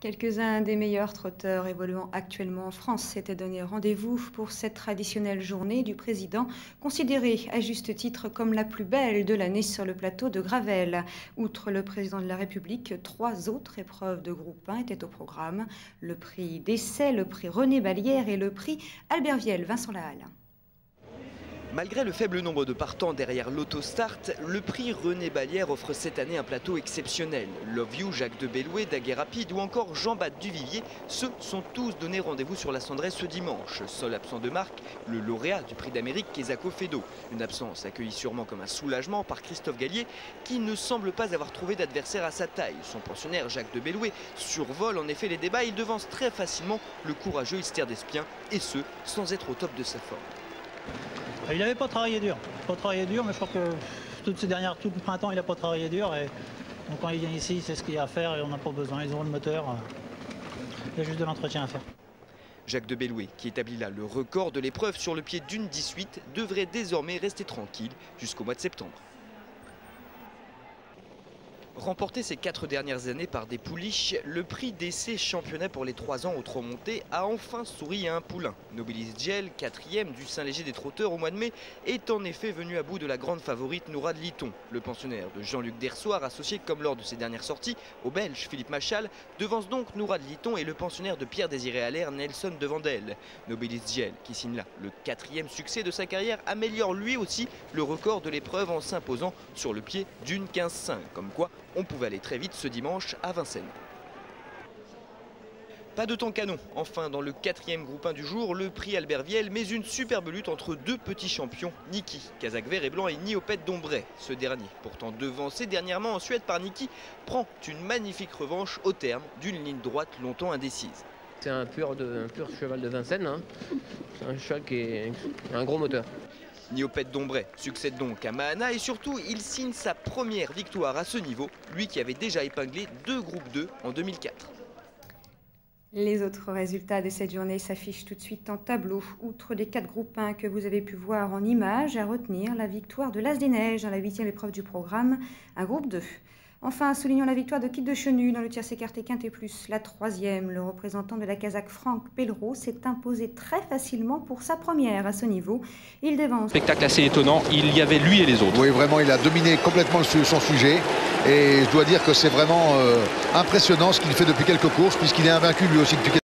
Quelques-uns des meilleurs trotteurs évoluant actuellement en France s'étaient donné rendez-vous pour cette traditionnelle journée du président, considérée à juste titre comme la plus belle de l'année sur le plateau de Gravelle. Outre le président de la République, 3 autres épreuves de groupe 1 étaient au programme. Le prix d'essai, le prix René Ballière et le prix Albert Viel. Vincent Lahalle. Malgré le faible nombre de partants derrière l'autostart, le prix René Ballière offre cette année un plateau exceptionnel. Love You, Jacques de Bellouet, Daguet Rapide ou encore Jean-Baptiste Duvivier, ceux sont tous donnés rendez-vous sur la Cendrée ce dimanche. Seul absent de marque, le lauréat du prix d'Amérique, Kezako Fedo. Une absence accueillie sûrement comme un soulagement par Christophe Gallier, qui ne semble pas avoir trouvé d'adversaire à sa taille. Son pensionnaire Jacques de Bellouet survole en effet les débats. Il devance très facilement le courageux Esther Despien, et ce, sans être au top de sa forme. Il n'avait pas travaillé dur, mais je crois que tout le printemps il n'a pas travaillé dur. Et donc quand il vient ici, c'est ce qu'il y a à faire et on n'a pas besoin. Ils ont le moteur, il y a juste de l'entretien à faire. Jacques de Bellouet, qui établit là le record de l'épreuve sur le pied d'une 18, devrait désormais rester tranquille jusqu'au mois de septembre. Remporté ces 4 dernières années par des pouliches, le prix d'essai championnat pour les 3 ans au trot monté a enfin souri à un poulain. Nobilis Gel, 4e du Saint-Léger des trotteurs au mois de mai, est en effet venu à bout de la grande favorite Nourad Liton. Le pensionnaire de Jean-Luc Dersoir, associé comme lors de ses dernières sorties au Belge Philippe Machal, devance donc Nourad Liton et le pensionnaire de Pierre-Désiré Allaire, Nelson Devandel. Nobilis Gel, qui signe là le 4e succès de sa carrière, améliore lui aussi le record de l'épreuve en s'imposant sur le pied d'une 15-5. Comme quoi, on pouvait aller très vite ce dimanche à Vincennes. Pas de temps canon, enfin dans le 4e groupe 1 du jour, le prix Albert Viel, mais une superbe lutte entre 2 petits champions, Niki, Kazakh vert et blanc, et Niopet Dombray. Ce dernier, pourtant devancé dernièrement en Suède par Niki, prend une magnifique revanche au terme d'une ligne droite longtemps indécise. C'est un pur cheval de Vincennes, hein. C'est un cheval qui a un gros moteur. Niopet Dombray succède donc à Mahana et surtout il signe sa première victoire à ce niveau, lui qui avait déjà épinglé 2 groupes 2 en 2004. Les autres résultats de cette journée s'affichent tout de suite en tableau. Outre les 4 groupes 1 que vous avez pu voir en images, à retenir la victoire de l'As des Neiges dans la 8e épreuve du programme, un groupe 2. Enfin, soulignons la victoire de Kit de Chenu dans le tierce écarté quinté plus. La 3e, le représentant de la Kazakh Franck Pellereau s'est imposé très facilement pour sa première à ce niveau. Il devance. Spectacle assez étonnant, il y avait lui et les autres. Oui, vraiment, il a dominé complètement son sujet. Et je dois dire que c'est vraiment impressionnant ce qu'il fait depuis quelques courses, puisqu'il est invaincu lui aussi depuis quelques